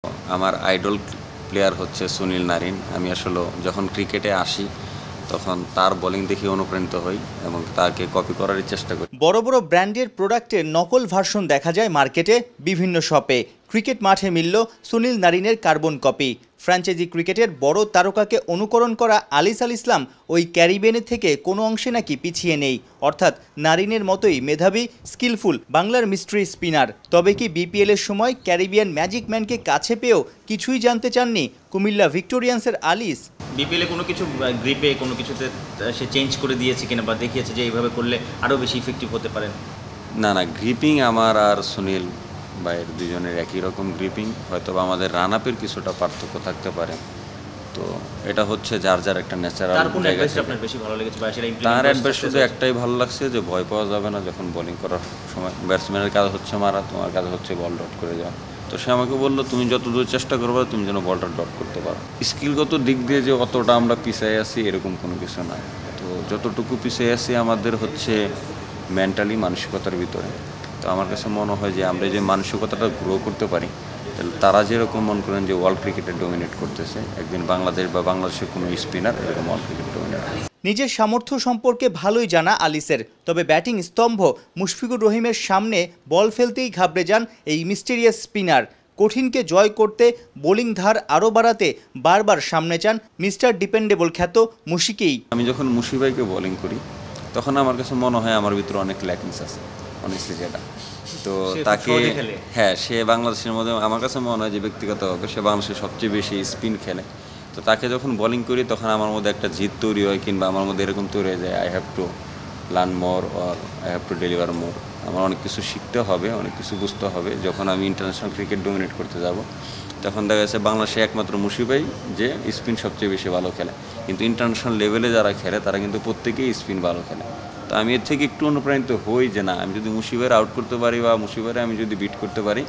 আমার idol player হচ্ছে Sunil Narine. আমি আসলে যখন ক্রিকেটে আসি তখন তার বোলিং দেখে অনুপ্রাণিত হই এবং তাকে কপি করারই চেষ্টা করি। বড় বড় ব্র্যান্ডের প্রোডাক্টের নকল ভার্সন দেখা যায় মার্কেটে, বিভিন্ন শপে। ক্রিকেট মাঠে মিলল সুনীল নারিনের কার্বন কপি। ফ্র্যাঞ্চাইজি ক্রিকেটের বড় তারকাকে অনুকরণ করা আলিস আল ইসলাম ওই ক্যারিবিয়ানের থেকে কোনো অংশে নাকি পিছিয়ে নেই, অর্থাৎ নারিনের মতোই মেধাবী, স্কিলফুল বাংলার মিস্ট্রি স্পিনার। তবে কি বিপিএলের সময় ক্যারিবিয়ান ম্যাজিক ম্যানকে কাছে পেয়েও কিছুই জানতে চাননি কুমিল্লা ভিক্টোরিয়ান্সের আলিস? বিপিএলে কোনো কিছু গ্রিপে কোনো কিছুতে সে চেঞ্জ করে দিয়েছে কিনা বা দেখিয়েছে যে এইভাবে করলে আরও বেশি ইফেক্টিভ হতে পারেন? না, গ্রিপিং আমার আর সুনীল ভাইয়ের দুজনের একই রকম গ্রিপিং, হয়তো আমাদের রান আপের কিছুটা পার্থক্য থাকতে পারে। তো এটা হচ্ছে যার যার একটা ন্যাচারাল। আপনার বেশি ভালো লেগেছে বা সেটা তার অ্যাডভাইস শুধু একটাই ভালো লাগছে যে ভয় পাওয়া যাবে না যখন বোলিং করার সময়। ব্যাটসম্যানের কাজ হচ্ছে মারা, তোমার কাজ হচ্ছে বল ডট করে যাওয়া। তো সে আমাকে বললো তুমি যতদূর চেষ্টা করবে তুমি যেন বলটা ডট করতে পারো। স্কিলগত দিক দিয়ে যে অতটা আমরা পিছিয়ে আছি এরকম কোনো কিছু না। তো যতটুকু পিছিয়ে আছি আমাদের হচ্ছে মেন্টালি, মানসিকতার ভিতরে। তো আমার কাছে মনে হয় যে আমরা যে মানসিকতাটা গ্রো করতে পারি, তাহলে তারা যেরকম মনে করেন যে ওয়ার্ল্ড ক্রিকেটে ডমিনেট করতেছে, একদিন বাংলাদেশ বা বাংলাদেশের কোনো স্পিনার এরকম ওয়ার্ল্ড ক্রিকেট ডমিনেট করে। নিজের সামর্থ্য সম্পর্কে ভালোই জানা আলিসের, তবে ব্যাটিং স্তম্ভ মুশফিকুর রহিমের সামনে বল ফেলতেই ঘাবড়ে যান এই মিস্টেরিয়াস স্পিনার। কঠিনকে জয় করতে বোলিং ধার আরও বাড়াতে বারবার সামনে চান মিস্টার ডিপেন্ডেবল খ্যাত মুশিকেই। আমি যখন মুশি ভাইকে বোলিং করি তখন আমার কাছে মনে হয় আমার ভিতরে অনেক ল্যাকিংস আছে, অনেস্টলি যেটা। তো তাকে সে বাংলাদেশের মধ্যে আমার কাছে মনে হয় যে ব্যক্তিগতভাবে সে বাংলাদেশের সবচেয়ে বেশি স্পিন খেলে। তো তাকে যখন বোলিং করি তখন আমার মধ্যে একটা জিদ তৈরি হয়, কিংবা আমার মধ্যে এরকম তৈরি হয়ে যায় I have to learn more or I have to deliver more. আমার অনেক কিছু শিখতে হবে, অনেক কিছু বুঝতে হবে। যখন আমি ইন্টারন্যাশনাল ক্রিকেট ডমিনেট করতে যাব তখন দেখা যাচ্ছে বাংলাদেশে একমাত্র মুশি ভাই যে স্পিন সবচেয়ে বেশি ভালো খেলে, কিন্তু ইন্টারন্যাশনাল লেভেলে যারা খেলে তারা কিন্তু প্রত্যেকেই স্পিন ভালো খেলে। তো আমি এর থেকে একটু অনুপ্রাণিত হই যে না, আমি যদি মুশিবের আউট করতে পারি বা মুশিবের আমি যদি বিট করতে পারি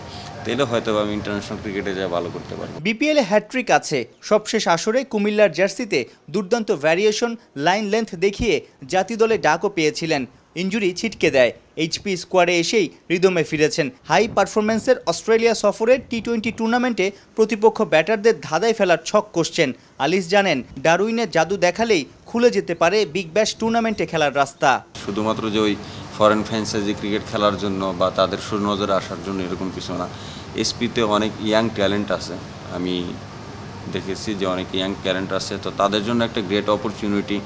তাহলে হয়তো আমি ইন্টারন্যাশনাল ক্রিকেটে যা ভালো করতে পারি। বিপিএলে হ্যাট্রিক আছে। সবশেষ আসরে কুমিল্লার জার্সিতে দুর্দান্ত ভ্যারিয়েশন, লাইন লেন্থ দেখিয়ে জাতীয় দলে ডাকও পেয়েছিলেন। ইনজুরি ছিটকে দেয়, এইচপি স্কোয়াডে এসেই রিদমে ফিরেছেন। হাই পারফরম্যান্সের অস্ট্রেলিয়া সফরের টি-20 টুর্নামেন্টে প্রতিপক্ষ ব্যাটারদের ধাঁধায় ফেলার ছক কষছেন। আলিস জানেন ডারউইনের জাদু দেখালেই খুলে যেতে পারে বিগ ব্যাশ টুর্নামেন্টে খেলার রাস্তা। শুধুমাত্র যে ওই ফরেন ফ্র্যাঞ্চাইজি ক্রিকেট খেলার জন্য বা তাদের সুনজরে আসার জন্য এরকম কিছু না। এসপিতে অনেক ইয়াং ট্যালেন্ট আছে, আমি দেখেছি যে অনেক ইয়াং ট্যালেন্ট আছে। তো তাদের জন্য একটা গ্রেট অপরচুনিটি।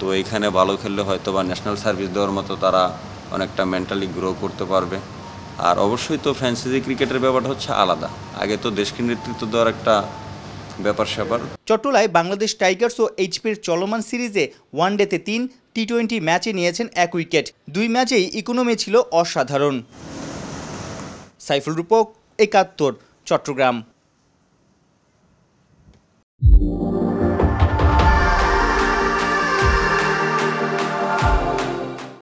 তো এখানে ভালো খেললে হয়তো বা ন্যাশনাল সার্ভিস দেওয়ার মতো তারা অনেকটা মেন্টালি গ্রো করতে পারবে। আর অবশ্যই তো ফ্র্যাঞ্চাইজি ক্রিকেটের ব্যাপারটা হচ্ছে আলাদা। আগে তো দেশকে নেতৃত্ব দেওয়ার একটা ব্যাপার স্যাপার। চট্টলায় বাংলাদেশ টাইগার্স ও এইচপির চলমান সিরিজে ওয়ানডেতে 3, টি-20 ম্যাচে নিয়েছেন 1 উইকেট। 2 ম্যাচেই ইকোনমি ছিল অসাধারণ। সাইফুল রূপক, 71, চট্টগ্রাম।